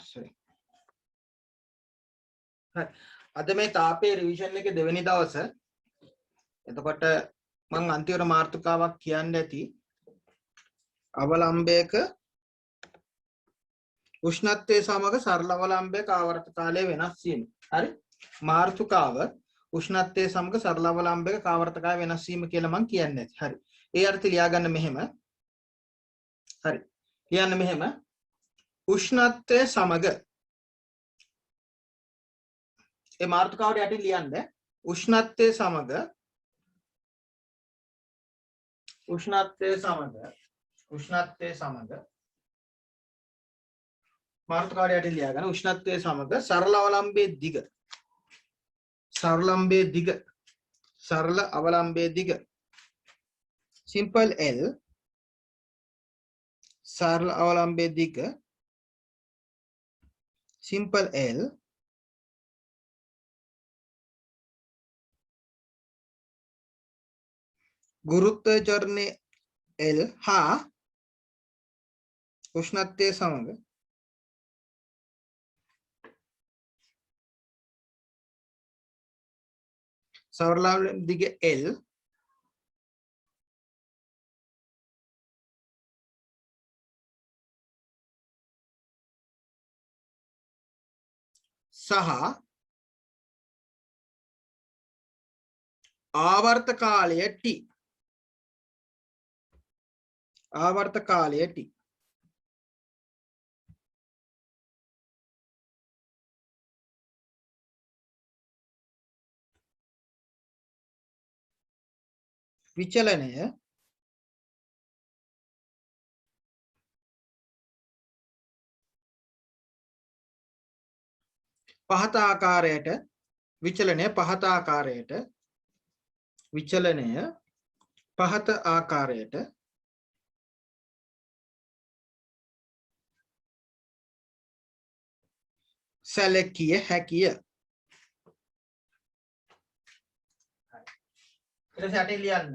sorry. හරි. අද මේ තාපයේ රිවිෂන් එකේ දෙවෙනි දවස. එතකොට මම අන්තිමට මාතෘකාවක් කියන්න ඇති. අවලම්බයක උෂ්ණත්වයේ සමග සරල අවලම්බයක ආවර්ත කාලය වෙනස් වීම. හරි. මාතෘකාව උෂ්ණත්වයේ සමග සරල අවලම්බයක ආවර්ත කාලය වෙනස් වීම කියලා මම කියන්නේ ඇති. හරි. ඒ අර්ථය ලියා ගන්න මෙහෙම. හරි. කියන්න මෙහෙම. උෂ්ණත්වයේ සමග ඒ මාතෘකාවට යටින් ලියන්න උෂ්ණත්වයේ සමග මාතෘකාවට යටින් ලියා ගන්න උෂ්ණත්වයේ සමග සරල අවලම්බයේ දිග simple L සරල අවලම්බයේ දිග simple L गुरुत्वाकर्षण L हा उष्णत्वයේ සමග සරල දිග L සහ ආවර්ත කාලය T විචලනය පහත ආකාරයට සැලකිය හැකිය. ඊට පස්සේ යටින් ලියන්න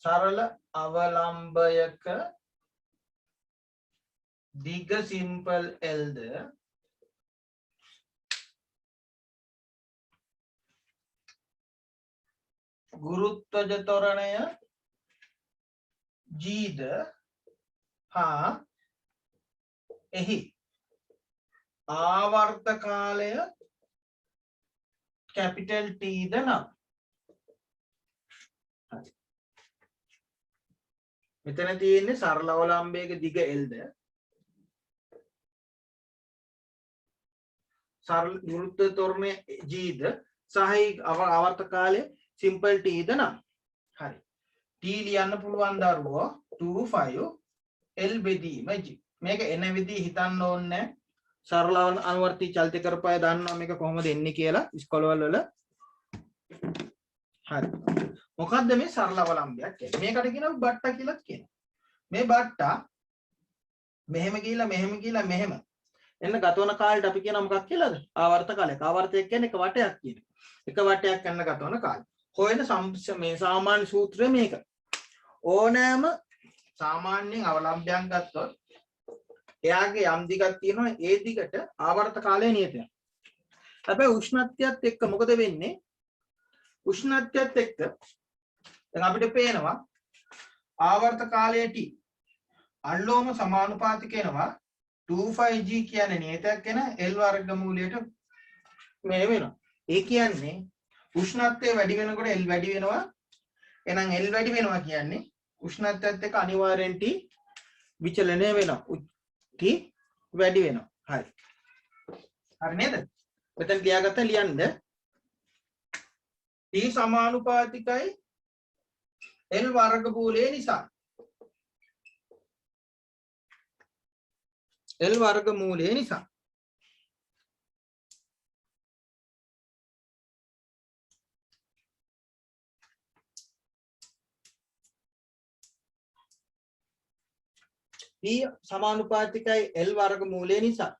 සරල අවලම්බයක දිග simple L ද ගුරුත්වජ ත්වරණය G ද හා එහි ආවර්ත කාලය capital T ද නම්. මෙතන තියෙන්නේ සරල අවලම්බයක දිග L ද සරල ගුරුත්ව ත්වරණය G ද සහ ආවර්ත කාලය simple T ද නම්. හරි. T ලියන්න පුළුවන් දරුවෝ 2 5 L බෙදීම G. මේක එන විදිහ හිතන්න ඕනේ. සරල අනුවර්තී චලිත කරපය දන්නවා මේක කොහොමද එන්නේ කියලා ඉස්කෝලවල වල. හරි. මොකද්ද මේ සරල අවලම්බයක් කියන්නේ? මේකට කියනවා බට්ටා කියලා කියනවා. මේ බට්ටා මෙහෙම ගිහිලා මෙහෙම එන්න ගතවන කාලෙට අපි කියනවා මොකක් කියලාද? ආවර්ත කාලය. ආවර්තයක් කියන්නේ එක වටයක් කියන එක. එක වටයක් යන ගතවන කාලය. හොයන මේ සාමාන්‍ය සූත්‍රය මේක. ඕනෑම සාමාන්‍යයෙන් අවලම්බයක් ගත්තොත් එයාගේ යම් දිගක් තියෙනවා ඒ දිගට ආවර්ත කාලය නියත වෙනවා. හැබැයි උෂ්ණත්වයත් එක්ක මොකද වෙන්නේ? උෂ්ණත්වයත් එක්ක දැන් අපිට පේනවා ආවර්ත කාලය T අල්ලෝම සමානුපාතික වෙනවා 25G කියන්නේ නියතයක් වෙන L වර්ගමූලයට මේ වෙනවා. ඒ කියන්නේ උෂ්ණත්වය වැඩි වෙනකොට L වැඩි වෙනවා. එහෙනම් L වැඩි වෙනවා කියන්නේ උෂ්ණත්වයත් එක්ක අනිවාර්යෙන් T විචලනය වෙනවා. T වැඩි වෙනවා. හරි. හරි නේද? මෙතන ලියාගත්ත ලියන්න T සමානුපාතිකයි L වර්ගමූලය නිසා. L වර්ගමූලය නිසා. T සමානුපාතිකයි L වර්ගමූලය නිසා.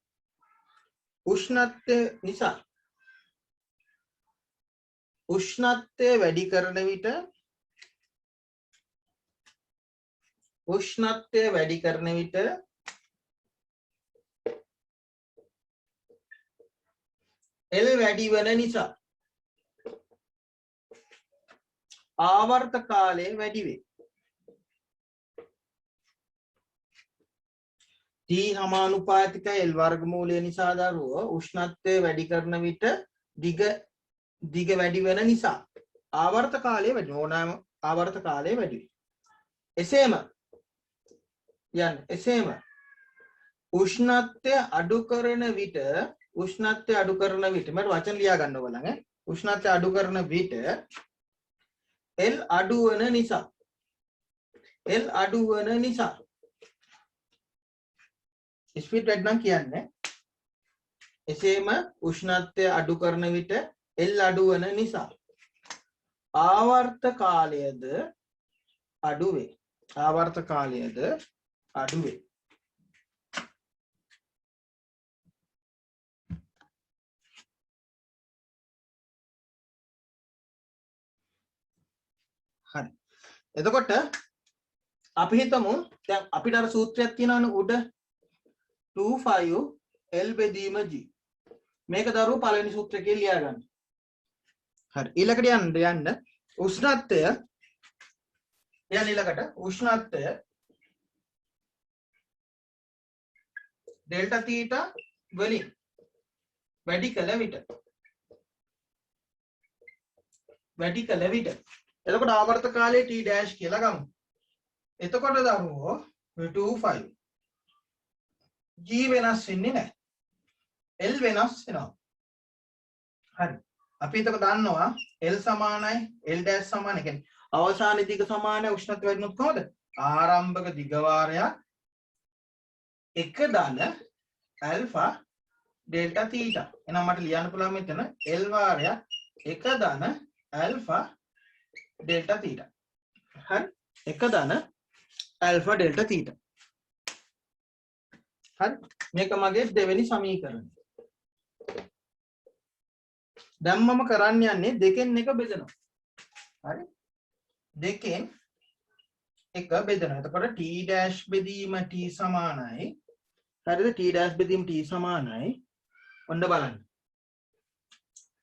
උෂ්ණත්වය වැඩි කරන විට උෂ්ණත්වය වැඩි කරන විට L වැඩි වෙන නිසා ආවර්ත කාලය වැඩි වේ. T සමානුපාතික L වර්ගමූලය නිසා දරුවෝ උෂ්ණත්වය වැඩි කරන විට දිග වැඩි වෙන නිසා ආවර්ත කාලය වැඩි ඕනෑම ආවර්ත කාලය වැඩි වේ. එසේම උෂ්ණත්වය අඩු කරන විට මට වචන ලියා ගන්න ඕන ඈ. උෂ්ණත්වය අඩු කරන විට L අඩු වෙන නිසා ස්පීඩ් වැඩි නම් කියන්නේ එසේම උෂ්ණත්වය අඩු කරන විට L අඩු වෙන නිසා ආවර්ත කාලයද අඩු වේ. හරි. එතකොට අපි හිතමු දැන් අපිට අර සූත්‍රයක් තියෙනවනේ උඩ 25 L බෙදීම G. මේක දරුවෝ පළවෙනි සූත්‍රයේ ලියා ගන්න. හරි. ඊළඟට යන්න උෂ්ණත්වය ඩෙල්ටා තීටා වලින් වැඩි කළ විට එතකොට ආවර්ත කාලය T dash කියලා ගමු. එතකොට දරුවෝ 25 G වෙනස් වෙන්නේ නැහැ. L වෙනස් වෙනවා. හරි. අපි එතකොට දන්නවා L සමානයි L dash සමාන කියන්නේ අවසාන දිග සමානයි උෂ්ණත්වය වැඩිනොත් කොහොමද? ආරම්භක දිග වාරයක් 1 ධන ඇල්ෆා ඩෙල්ටා තීටා. එහෙනම් මට ලියන්න පුළුවන් මෙතන L වාරයක් 1 ධන ඇල්ෆා ඩෙල්ටා තීටා. හරි. 1 ධන ඇල්ෆා ඩෙල්ටා තීටා. හරි. මේක මගේ දෙවෙනි සමීකරණය. දැන් මම කරන්න යන්නේ දෙකෙන් එක බෙදනවා. හරි. දෙකෙන් එක බෙදනවා. එතකොට T dash බෙදීම T සමානයි. හරිද? T dash බෙදීම T සමානයි. ඔන්න බලන්න.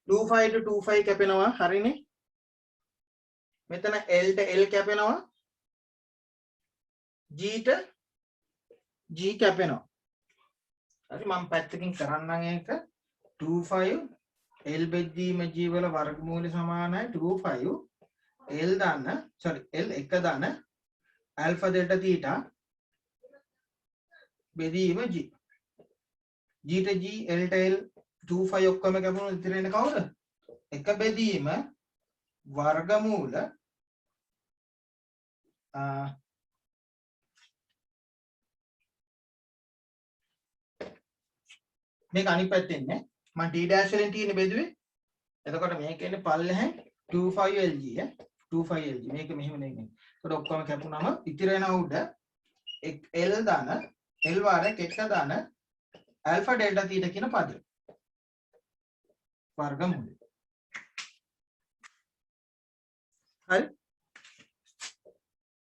25 to 25 කැපෙනවා. හරිනේ. මෙතන L ට L කැපෙනවා. G ට G කැපෙනවා. හරි මම පැත්තකින් කරන්නම් ඒක 25 L බෙදීම G වල වර්ගමූලය සමානයි 25 L දාන්න L 1 දාන්න alpha delta theta බෙදීම G G ට G L ට L 25 ඔක්කොම කැපුණොත් ඉතින් එන්නේ කවුද? 1 බෙදීම වර්ගමූල මේක අනිත් පැත්තෙන් නේ මම T dash වලින් තියෙන බෙදුවේ. එතකොට මේක එන්නේ පල්ලෙහෙන් 25 LG 25 LG මේක මෙහෙම නෙන්නේ. එතකොට ඔක්කොම කැපුනම ඉතිරි වෙන උඩ L දාන L වාරයක් 1 දාන alpha delta theta කියන පදය. වර්ගමූලය. හරි.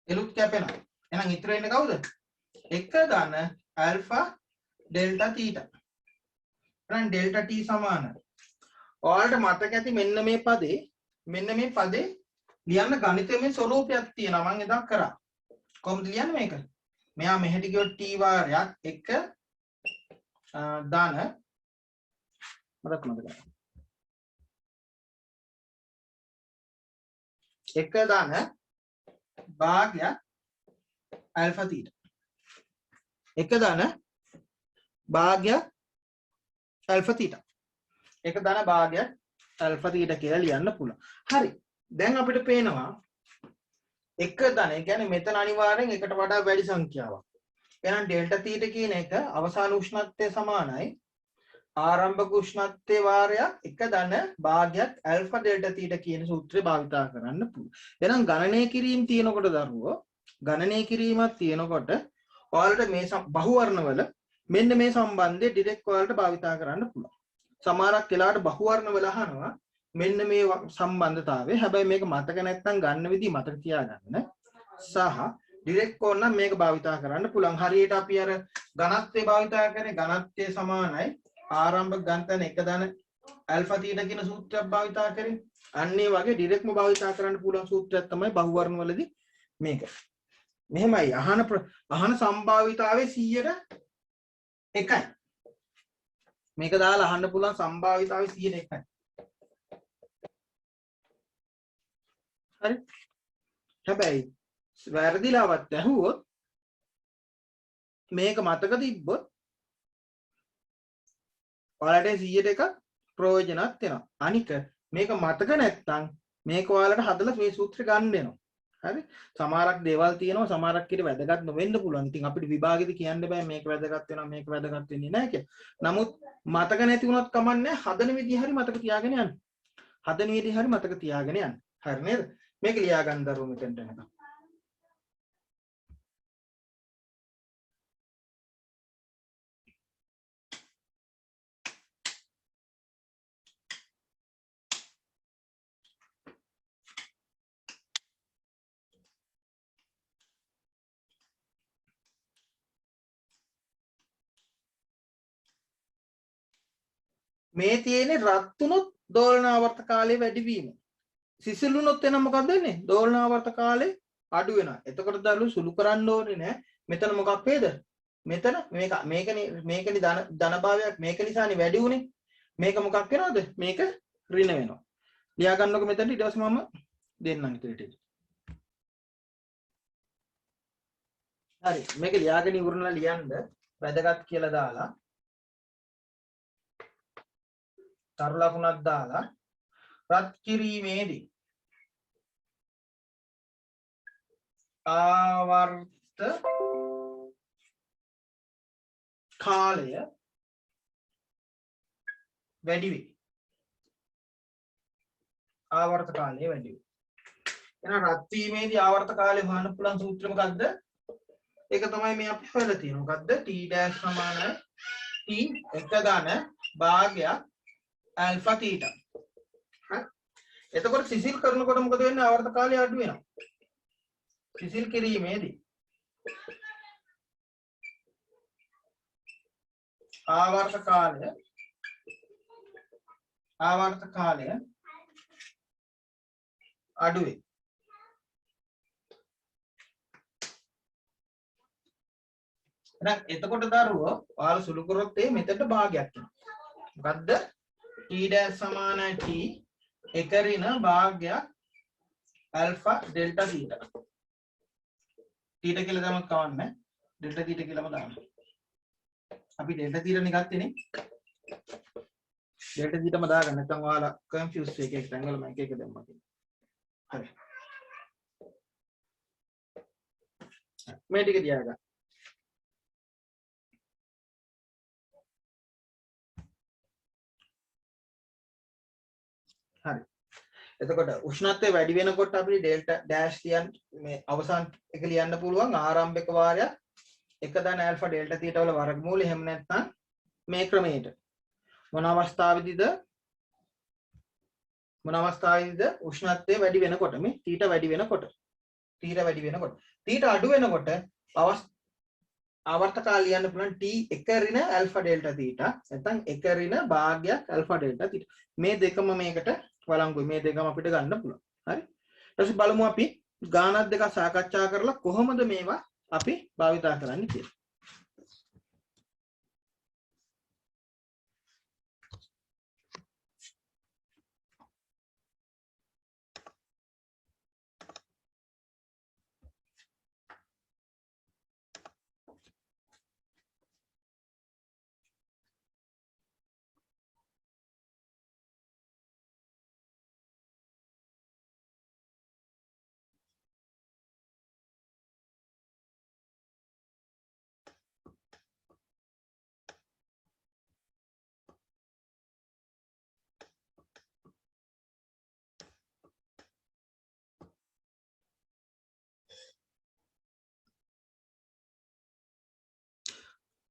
එලුත් කැපෙනවා. එහෙනම් ඉතිරි වෙන්නේ කවුද? 1 දාන alpha delta theta. එහෙනම් delta t සමාන. ඔයාලට මතක ඇති මෙන්න මේ පදේ ලියන්න ගණිතමය ස්වරූපයක් තියෙනවා මම එදා කරා. කොහොමද ලියන්නේ මේක? මෙයා මෙහෙට ගියොත් t වාරයක් 1 දාන මතක නැහැ. 1 දාන භාගයක් alpha theta. 1 දාන භාගයක් alpha theta. 1 දාන භාගයක් alpha theta කියලා ලියන්න පුළුවන්. හරි. දැන් අපිට පේනවා 1 දාන ඒ කියන්නේ මෙතන අනිවාර්යෙන් එකට වඩා වැඩි සංඛ්‍යාවක්. එහෙනම් delta theta කියන එක අවසාන උෂ්ණත්වය සමානයි ආරම්භක උෂ්ණත්වයේ වාරයක් 1 දාන භාගයක් alpha delta theta කියන සූත්‍රය භාවිතා කරන්න පුළුවන්. එහෙනම් ගණනය කිරීම තියෙනකොට දරුවෝ ගණනය කිරීමක් තියෙනකොට ඔයාලට මේ බහුවර්ණවල මෙන්න මේ සම්බන්ධය ඩිරෙක්ට් ඔයාලට භාවිතා කරන්න පුළුවන්. සමහරක් වෙලාවට බහුවර්ණවල අහනවා මෙන්න මේ සම්බන්ධතාවය. හැබැයි මේක මතක නැත්නම් ගන්න විදිහ මතක තියාගන්න. සහ ඩිරෙක්ට් ඕන නම් මේක භාවිතා කරන්න පුළුවන්. හරියට අපි අර ඝනත්වය භාවිතා කරේ ඝනත්වය සමානයි ආරම්භක ගන්තන 1 ධන ඇල්ෆා තීටා කියන සූත්‍රයක් භාවිතා කරේ. අන්න ඒ වගේ ඩිරෙක්ට්ම භාවිතා කරන්න පුළුවන් සූත්‍රයක් තමයි බහුවර්ණ වලදී මේක. මෙහෙමයි අහන සම්භාවිතාවේ 100%යි. මේක දාලා අහන්න පුළුවන් සම්භාවිතාවේ 100%යි. හරි. හැබැයි වැරදිලාවත් ඇහුවොත් මේක මතක තිබ්බොත් ඔයාලට 100% ප්‍රයෝජනවත් වෙනවා. අනික මේක මතක නැත්නම් මේක ඔයාලට හදලා මේ සූත්‍රය ගන්න වෙනවා. හරි. සමහරක් දේවල් තියෙනවා සමහරක් ඊට වැදගත් නොවෙන්න පුළුවන්. ඉතින් අපිට විභාගෙදි කියන්න බෑ මේක වැදගත් වෙනවා මේක වැදගත් වෙන්නේ නැහැ කියලා. නමුත් මතක නැති වුණත් කමන්නේ හදන විදිහ හරි මතක තියාගෙන යන්න. හදන විදිහ හරි මතක තියාගෙන යන්න. හරි නේද? මේක ලියා ගන්න දරුවෝ මෙතෙන්ට එනකම්. මේ තියෙන්නේ රත් වුණොත් දෝලනාවර්ත කාලය වැඩි වීම. සිසිල් වුණොත් එන මොකක්ද වෙන්නේ? දෝලනාවර්ත කාලය අඩු වෙනවා. එතකොට දරුවෝ සුළු කරන්න ඕනේ නෑ. මෙතන මොකක් වේද? මෙතන මේකනේ ධන භාවයක් මේක නිසානේ වැඩි උනේ. මේක මොකක් වෙනවද? මේක ඍණ වෙනවා. ලියා ගන්නකො මෙතනට ඊට පස්සේ මම දෙන්නම් ඉතින්. හරි. මේක ලියාගෙන ඉවරනලා ලියන්න වැදගත් කියලා දාලා තරු ලකුණක් දාලා රත් කිරීමේදී ආවර්ත කාලය වැඩි වේ. ආවර්ත කාලය වැඩි වේ. එහෙනම් රත් වීමේදී ආවර්ත කාලය හොයන්න පුළුවන් සූත්‍රය මොකද්ද? ඒක තමයි මේ අපි හොයලා තියෙන්නේ. මොකද්ද? t dash සමානයි t 1 ධන භාගයක් alpha theta. හරි. එතකොට සිසිල් කරනකොට මොකද වෙන්නේ? ආවර්ත කාලය අඩු වෙනවා. සිසිල් කිරීමේදී ආවර්ත කාලය අඩු වේ. එහෙනම් එතකොට දරුවෝ ඔයාලා සුළු කරොත් මෙතනට භාගයක් එනවා. මොකද්ද? t dash සමානයි t 1 ඍණ භාගයක් alpha delta theta. theta කියලා ගමක් කවන්නේ delta theta කියලාම දාන්න. අපි delta theta නේ ගත්තේනේ. delta theta ම දාගන්න නැත්නම් ඔයාලා confuse වෙයි එක තැන්වල මම එක දැම්මා කියලා. හරි. මේ ටික තියාගන්න. හරි. එතකොට උෂ්ණත්වය වැඩි වෙනකොට අපිට ඩෙල්ටා ඩෑෂ් කියන්න මේ අවසාන එක ලියන්න පුළුවන් ආරම්භක වාරයක් 1 ධන ඇල්ෆා ඩෙල්ටා තීටා වල වර්ගමූලය. එහෙම නැත්නම් මේ ක්‍රමයට මොන අවස්ථාවේදීද උෂ්ණත්වය වැඩි වෙනකොට මේ තීටා වැඩි වෙනකොට තීටා අඩු වෙනකොට ආවර්ත කාලය ලියන්න පුළුවන් t 1 ඍණ ඇල්ෆා ඩෙල්ටා තීටා නැත්නම් 1 ඍණ භාගයක් ඇල්ෆා ඩෙල්ටා තීටා. මේ දෙකම මේකට වළංගුයි. මේ දෙකම අපිට ගන්න පුළුවන්. හරි. ඊට පස්සේ බලමු අපි ගානක් දෙකක් සාකච්ඡා කරලා කොහොමද මේවා අපි භාවිතා කරන්නේ කියලා.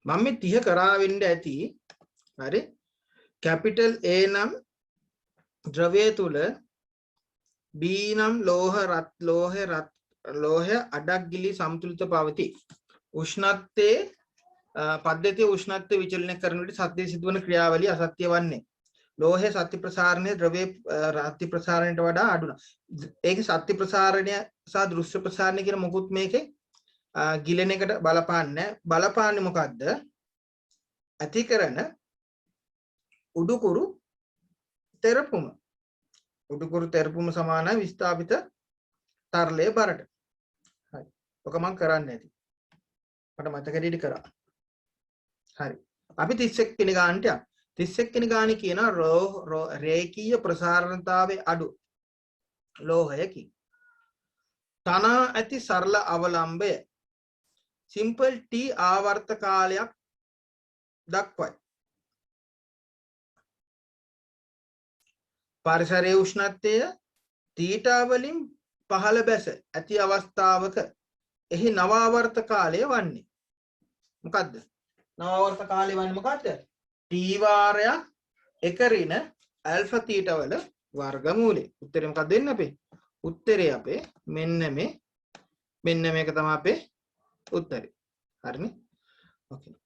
මම මේ 30 කරා වෙන්න ඇති. හරි. කැපිටල් A නම් ද්‍රව්‍යය තුල B නම් ලෝහ රත් ලෝහය අඩක් ගිලී සමතුලිත පවතී. උෂ්ණත්වයේ පද්ධතිය උෂ්ණත්වය විචලනය කරන විට සත්‍යයේ සිදුවන ක්‍රියාවලිය අසත්‍ය වන්නේ. ලෝහයේ සත්‍ය ප්‍රසාරණය ද්‍රවයේ රාත්‍රි ප්‍රසාරණයට වඩා අඩු නම්. ඒකේ සත්‍ය ප්‍රසාරණය සහ දෘශ්‍ය ප්‍රසාරණය කියන මොකුත් මේකේ ගිලෙන එකට බලපාන්නේ බලපාන්නේ මොකද්ද? ඇති කරන උඩුකුරු තෙරපුම. උඩුකුරු තෙරපුම සමානයි විස්ථාපිත තරලයේ බරට. හරි. ඔක මම කරන්නේ නැති. මට මතක දෙඩි කරා. හරි. අපි 31 වෙනි ගානට යමු. 31 වෙනි ගානේ කියන රේඛීය ප්‍රසාරණතාවයේ අඩු ලෝහයකි. තනා ඇති සරල අවලම්බය සිම්පල් T ආවර්ත කාලයක් දක්වයි. පරිසරයේ උෂ්ණත්වය තීටා වලින් පහළ බැස ඇති අවස්ථාවක එහි නවාවර්ත කාලය වන්නේ මොකද්ද? නවාවර්ත කාලය වන්නේ මොකද්ද? T වාරයක් එක ඍණ ඇල්ෆා තීටා වල වර්ගමූලය. උත්තරේ මොකක්ද දෙන්නේ අපේ? උත්තරේ අපේ මෙන්න මේක තමයි අපේ උත්තරේ. හරිනේ? ඕකේ.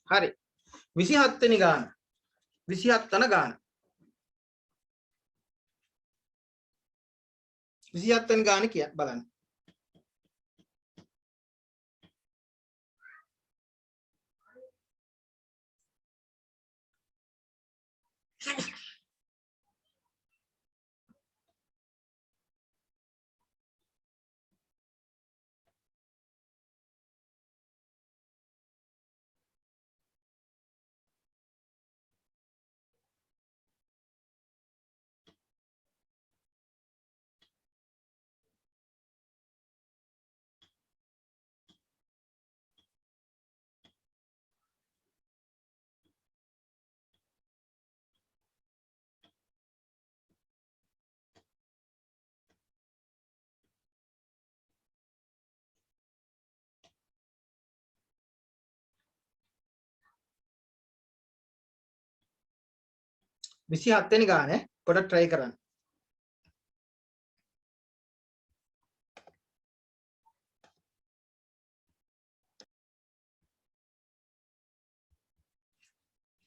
හරි 27 වෙනි ගාන 27 වෙනි ගාන 27 වෙනි ගාන කිය බලන්න. විසි හත්වෙනි ගානේ පොඩ්ඩක් try කරන්න.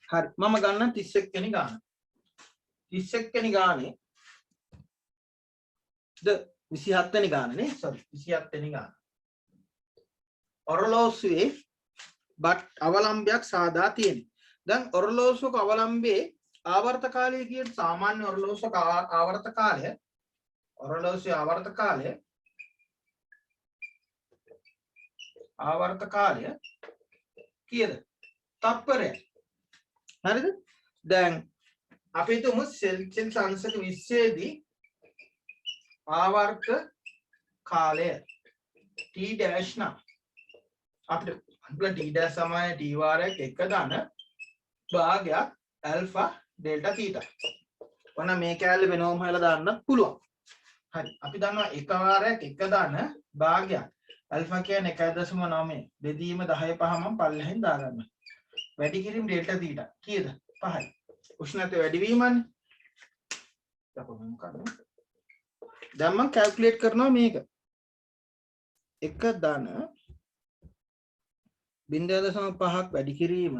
හරි මම ගන්න 31 වෙනි ගාන. 31 වෙනි ගානේ ද 27 වෙනි ගානේ sorry 27 වෙනි ගාන. ඔරලෝසුවේ අවලම්බයක් සාදා තියෙනවා. දැන් ඔරලෝසුවක අවලම්බයේ ආවර්ත කාලය කියන සාමාන්‍ය ඔරලෝසුවක ආවර්ත කාලය කීයද? තප්පරයක්. හරිද? දැන් අපි හිතමු සෙල්සියස් අංශක 20 දී ආවර්ත කාලය t dash නම් අපිට t dash සමාන t වාරයක් එක දාන භාගයක් alpha delta theta. ඔන්න මේ කැලේ වෙනවම හොයලා දාන්න පුළුවන්. හරි. අපි දන්නවා එක වාරයක් එක දාන භාගයක් alpha කියන්නේ 1.9 බෙදීම 10 5 මම පල්ලෙහෙන් දාගන්නවා. වැඩි කිරීම delta theta කීයද? 5යි. උෂ්ණත්වය වැඩි වීමන්නේ. දැන් මම කැල්කියුලේට් කරනවා මේක. එක ධන 0.5ක් වැඩි කිරීම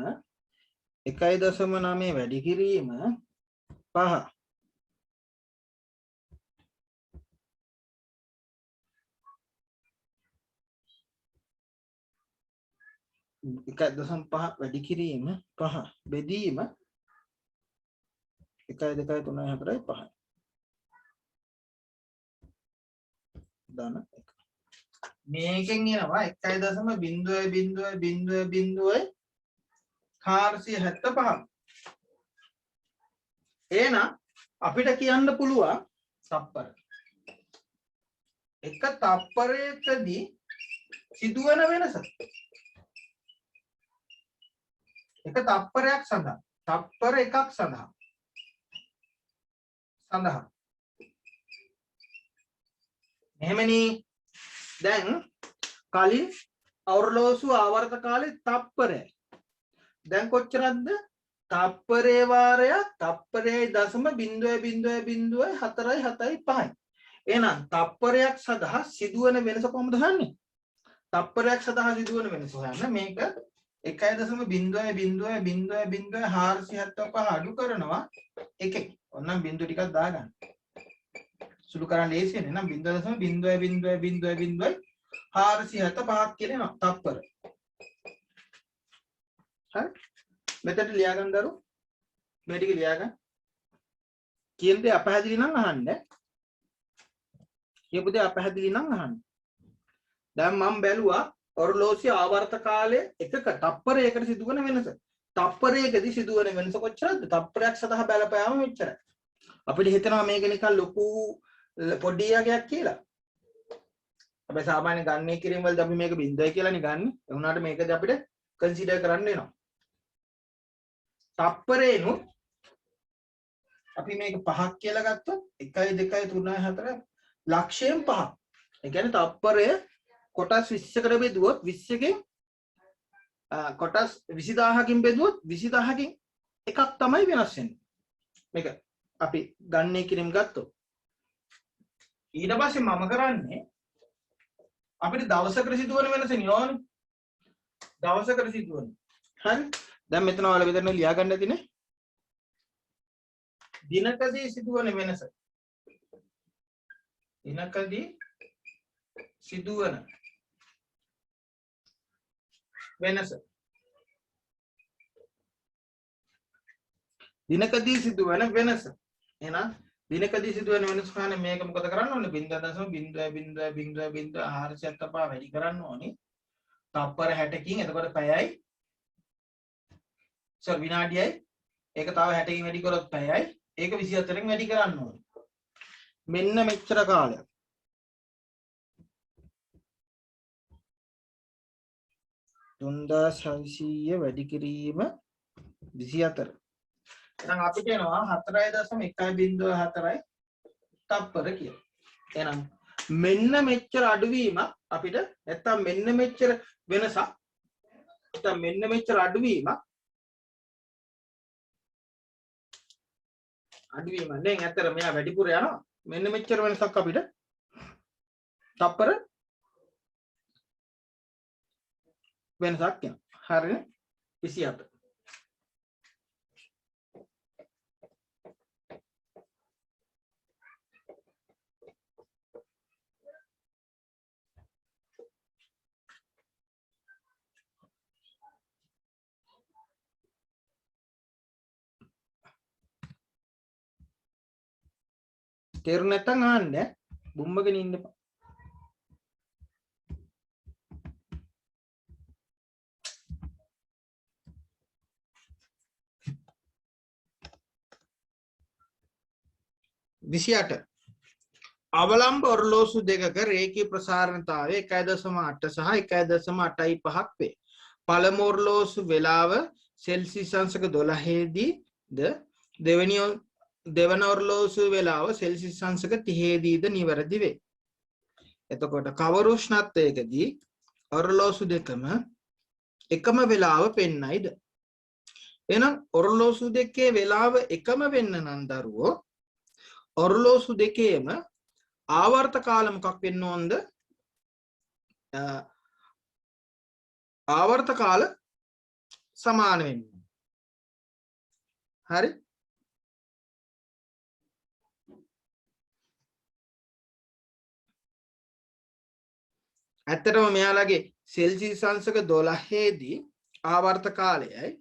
1.9 වැඩි කිරීම 5 1.5 වැඩි කිරීම 5 බෙදීම 1 2 3 4 5 දාන එක. මේකෙන් එනවා 1.0 එහෙනම් අපිට කියන්න පුළුවන් තප්පර. එක තප්පරයකදී සිදුවන වෙනස. එක තප්පරයක් සඳහා තප්පර එකක් සඳහා එහෙමනේ. දැන් කලින් ඔර්ලෝසු ආවර්ත කාලේ තප්පරය. දැන් කොච්චරක්ද? තප්පරේ වාරය තප්පරේ 0.00475. එහෙනම් තප්පරයක් සඳහා සිදුවන වෙනස කොහොමද හොයන්නේ? තප්පරයක් සඳහා සිදුවන වෙනස හොයන්න මේක 1.0000475 අඩු කරනවා එකෙන්. ඔන්නම් බිංදු ටිකක් දාගන්න. සුළු කරන්න ලේසියි නේ. නම් 0.0000475 කියනවා තප්පර. හරි. මෙතනට ලියා ගන්න දරු. මේ ටික ලියා ගන්න. කියන දේ අපහැදිලි නම් අහන්න. කියපු දේ අපහැදිලි නම් අහන්න. දැන් මම බැලුවා ඔර්ලෝසිය ආවර්ත කාලයේ එකක තප්පරයකට සිදුවන වෙනස. තප්පරයකදී සිදුවන වෙනස කොච්චරද? තප්පරයක් සඳහා බලපෑම මෙච්චරයි. අපිට හිතනවා මේක නිකන් ලොකු පොඩි යගයක් කියලා. හැබැයි සාමාන්‍ය ගණනය කිරීම වලදී අපි මේක බිංදුවයි කියලානේ ගන්න. ඒ වුණාට මේකද අපිට කන්සිඩර් කරන්න වෙනවා. තප්පරේනු අපි මේක 5ක් කියලා ගත්තොත් 1 2 3 4 ලක්ෂයෙන් 5ක්. ඒ කියන්නේ තප්පරය කොටස් 20කට බෙදුවොත් 20කින් කොටස් 20000කින් බෙදුවොත් 20000කින් එකක් තමයි වෙනස් වෙන්නේ. මේක අපි ගණනය කිරීම ගත්තොත් ඊට පස්සේ මම කරන්නේ අපිට දවසකට සිදුවන වෙනස නියෝනේ. දවසකට සිදුවන. හරි. දැන් මෙතන ඔයාලා මෙතන ලියා ගන්න ඇතිනේ. දිනකදී සිදුවන වෙනස. දිනකදී සිදුවන වෙනස. දිනකදී සිදුවන වෙනස. එහෙනම් දිනකදී සිදුවන වෙනස කියන්නේ මේක මොකද කරන්න ඕනේ? 0.0000475 වැඩි කරන්න ඕනේ. තප්පර 60කින් එතකොට පැයයි විනාඩියයි. ඒක තව 60කින් වැඩි කරොත් පැයයි. ඒක 24කින් වැඩි කරන්න ඕනේ. මෙන්න මෙච්චර කාලයක්. තුන්දා 600 වැඩි කිරීම 24. එහෙනම් අපිට එනවා 4.104 තප්පර කියලා. එහෙනම් මෙන්න මෙච්චර අඩුවීමක් අපිට නැත්තම් මෙන්න මෙච්චර වෙනසක් නැත්තම් මෙන්න මෙච්චර අඩුවීමක් නේ. ඇත්තට මෙයා වැඩිපුර යනවා. මෙන්න මෙච්චර වෙනසක් අපිට තප්පර වෙනසක් යනවා. හරිනේ? 27. තේරුම් නැත්නම් අහන්න බුම්බගෙන ඉන්න එපා. විසියට අවලම්බ ඔරලෝසු දෙකක රේඛීය ප්‍රසාරණතාවය 1.8 සහ 1.85ක් වේ. පළමු ඔරලෝසු වේලාව සෙල්සියස් අංශක 12 දී ද දෙවන ඔරලෝසු වේලාව සෙල්සියස් අංශක 30 දී ද නිවැරදි වේ. එතකොට කවර උෂ්ණත්වයකදී ඔරලෝසු දෙකම එකම වේලාව පෙන්නයිද? එහෙනම් ඔරලෝසු දෙකේ වේලාව එකම වෙන්න නම් දරුවෝ ඔරලෝසු දෙකේම ආවර්ත කාල මොකක් වෙන්න ඕනද? ආවර්ත කාල සමාන වෙන්න. හරි? ඇත්තටම මෙයාලගේ සෙල්සියස් අංශක 12 දී ආවර්ත කාලයයි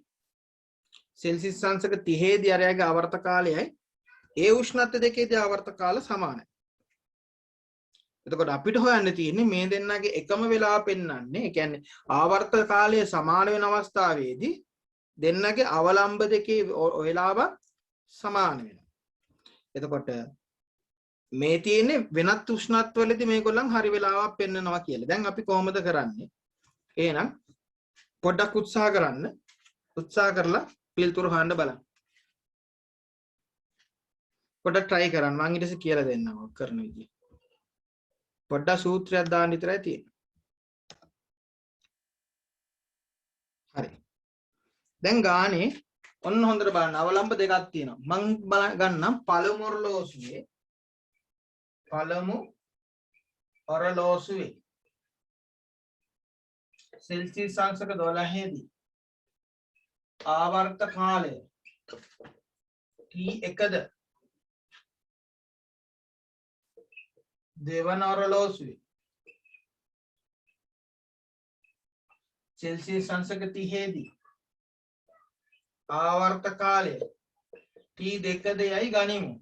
සෙල්සියස් අංශක 30 දී අරයාගේ ආවර්ත කාලයයි ඒ උෂ්ණත්ව දෙකේදී ආවර්ත කාල සමානයි. එතකොට අපිට හොයන්න තියෙන්නේ මේ දෙන්නගේ එකම වෙලාව පෙන්වන්නේ. ඒ කියන්නේ ආවර්ත කාලය සමාන වෙන අවස්ථාවේදී දෙන්නගේ අවලම්බ දෙකේ වෙලාව සමාන වෙනවා. එතකොට මේ තියෙන්නේ වෙනත් උෂ්ණත්වවලදී මේගොල්ලන් හරි වෙලාවක් පෙන්වනවා කියලා. දැන් අපි කොහොමද කරන්නේ? එහෙනම් පොඩ්ඩක් උත්සාහ කරන්න. උත්සාහ කරලා පිළිතුරු හොයන්න බලන්න. පොඩ්ඩක් try කරන්න. මම ඊට පස්සේ කියලා දෙන්නම් ඔක් කරන විදිය. පොඩ්ඩක් සූත්‍රයක් දාන්න විතරයි තියෙන්නේ. හරි. දැන් ගානේ ඔන්න හොඳට බලන්න අවලම්බ දෙකක් තියෙනවා. මම ගන්නම් පළමු ඔරලෝසුවේ සෙල්සියස් අංශක 12 දී ආවර්ත කාලය T1ද දෙවන ඔරලෝසුවේ සෙල්සියස් අංශක 30 දී ආවර්ත කාලය T2ද යයි ගනිමු.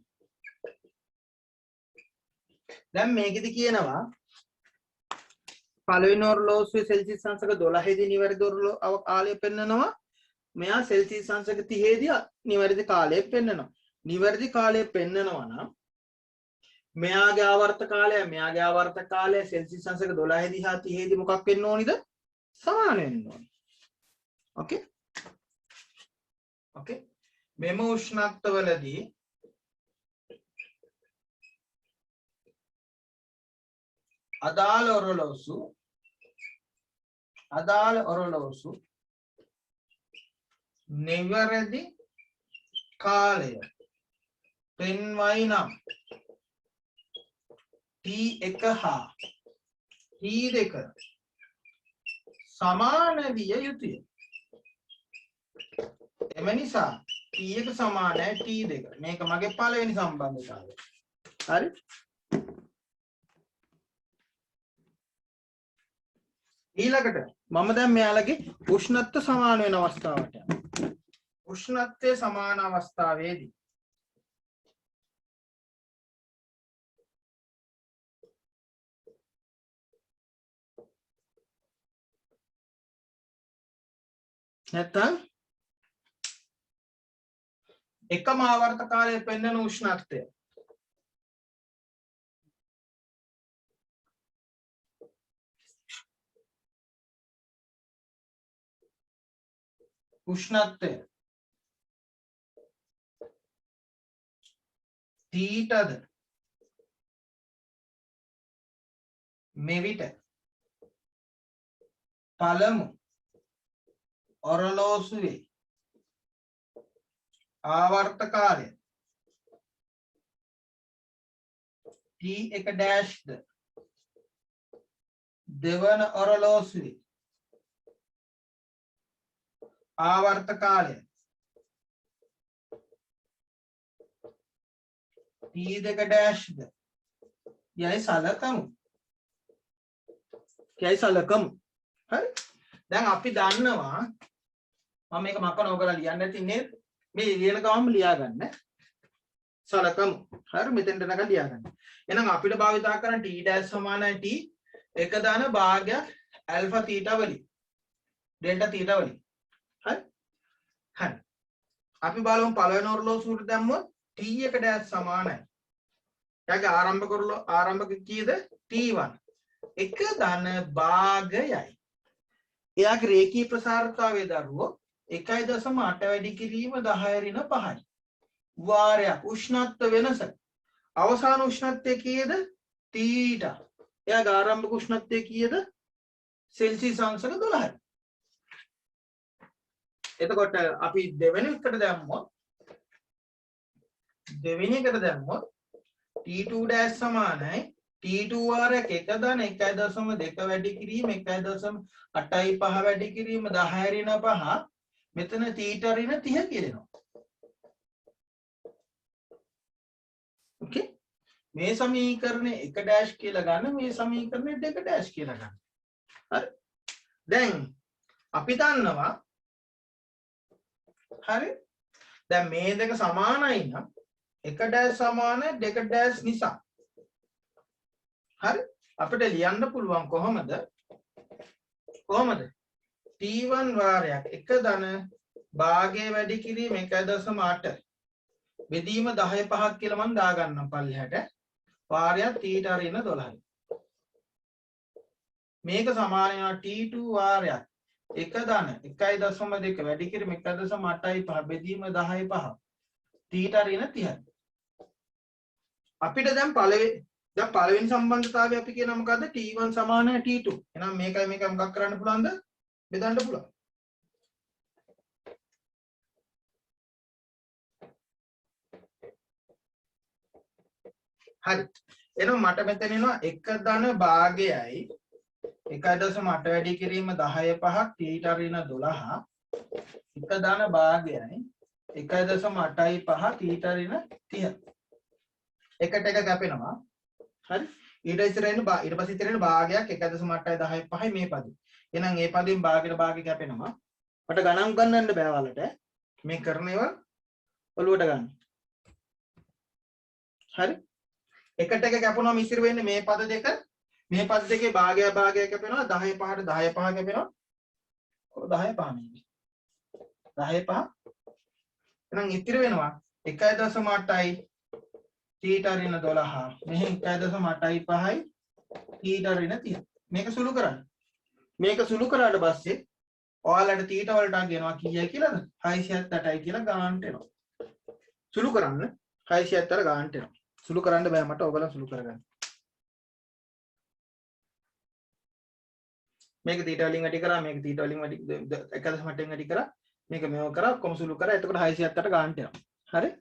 දැන් මේකෙදි කියනවා පළවෙනි ඔරලෝසුවේ සෙල්සියස් අංශක 12 දී නිවැරදි කාලය පෙන්නනවා. මෙයා සෙල්සියස් අංශක 30 දී නිවැරදි කාලය පෙන්නනවා. නිවැරදි කාලය පෙන්නනවා නම් මෙයාගේ ආවර්ත කාලය සෙල්සියස් අංශක 12 දී හා 30 දී මොකක් වෙන්න ඕනිද? සමාන වෙන්න ඕනි. ඕකේ? ඕකේ? මෙම උෂ්ණත්වවලදී අදාළ ඔරලෝසු නිවැරදි කාලය පෙන්වයි නම් T1 හා T2 සමාන විය යුතුය. එම නිසා T1 සමානයි T2. මේක මගේ පළවෙනි සම්බන්ධතාවය. හරි? ඊළඟට මම දැන් මෙයාලගේ උෂ්ණත්ව සමාන වෙන අවස්ථාවට යනවා. උෂ්ණත්වයේ සමාන අවස්ථාවේදී නැත්නම් එකම ආවර්ත කාලය පෙන්වන උෂ්ණත්වය තීටද මෙවිට පළමු ඔරලෝසුවේ ආවර්ත කාලය T1' ද දෙවන ඔරලෝසුවේ ආවර්ත කාලය T2' ද යයි සලකමු. හරි? දැන් අපි දන්නවා මම මේක මකන ඔයගොල්ලෝ ලියන්න නැති නේද? මේ ලියන ගමන් ලියා ගන්න. සලකමු. හරි මෙතෙන්ට නග ලියා ගන්න. එහෙනම් අපිට භාවිතා කරන T' සමානයි T එක දාන භාගයක් ඇල්ෆා තීටා වලින් ඩෙල්ටා තීටා වලින්. හරි? හරි. අපි බලමු පළවෙනි ඔරලෝසුවට දැම්මොත් T1' සමානයි. එයාගේ ආරම්භක කීයද? T1. එක ධන භාගයයි. එයාගේ රේඛීය ප්‍රසාරතාවයේ දරුවෝ 1.8 වැඩි කිරීම 10^5යි. වාරයක් උෂ්ණත්ව වෙනස. අවසාන උෂ්ණත්වය කීයද? තීටා. එයාගේ ආරම්භක උෂ්ණත්වය කීයද? සෙල්සියස් අංශක 12යි. එතකොට අපි දෙවෙනි එකට දැම්මොත් T2' සමානයි T2 වාරයක් 1.2 වැඩි කිරීම 1.85 වැඩි කිරීම 10^5 මෙතන තීටා ඍණ 30 කියනවා. ඕකේ? මේ සමීකරණය 1' කියලා ගන්න, මේ සමීකරණය 2' කියලා ගන්න. හරි? දැන් අපි දන්නවා හරි දැන් මේ දෙක සමානයි නම් එක ඩෑෂ් සමාන දෙක ඩෑෂ් නිසා හරි අපිට ලියන්න පුළුවන් කොහොමද t1 වාරයක් එක ධන භාගයේ වැඩි කිරීම 1.8 බෙදීම 10/5ක් කියලා මම දාගන්නම් පල්ලෙහාට වාරයක් θ ඍණ 12යි මේක සමාන වෙනවා t2 වාරයක් එක ධන 1.2 වැඩි කිරීම 1.8 බෙදීම 10/5 θ ඍණ 30යි අපිට දැන් පළවෙනි සම්බන්ධතාවය අපි කියනවා මොකද්ද t1 සමාන t2 එහෙනම් මේකයි මේක මොකක් කරන්න පුළුවන්ද බෙදන්න පුළුවන් හරි එහෙනම් මට මෙතන එනවා එක ධන භාගයයි 1.8 වැඩි කිරීම 10/5 θ ඍණ 12 එක ධන භාගයයි 1.8/5 θ ඍණ 30 එකට එක කැපෙනවා හරි ඊට පස්සේ ඉතිරෙන භාගයක් 1.8යි 10/5යි මේ පදේ එහෙනම් මේ පදෙන් භාගයට භාගය කැපෙනවා මට ගණන් ගන්නන්න බෑ වලට මේ කරන ඒවා ඔලුවට ගන්න හරි එකට එක කැපුණාම ඉතිරි වෙන්නේ මේ පද දෙකේ භාගය කැපෙනවා 10/5ට 10/5 කැපෙනවා 10/5 නේ 10/5 එහෙනම් ඉතිරි වෙනවා 1.8යි θ ඍණ 12 මෙහි 1.8යි 5යි θ ඍණ 30 මේක සුළු කරන්න මේක සුළු කරාට පස්සේ ඔයාලට θ වලට ගෙනවා කීයයි කියලාද 678යි කියලා ගානට එනවා සුළු කරන්න 678 ගානට එනවා සුළු කරන්න බෑ මට ඔයගොල්ලෝ සුළු කරගන්න මේක θ වලින් වැඩි කරා මේක θ වලින් වැඩි 1.8න් වැඩි කරා මේක මේව කරා කොහොම සුළු කරා එතකොට 678ට ගානට එනවා හරි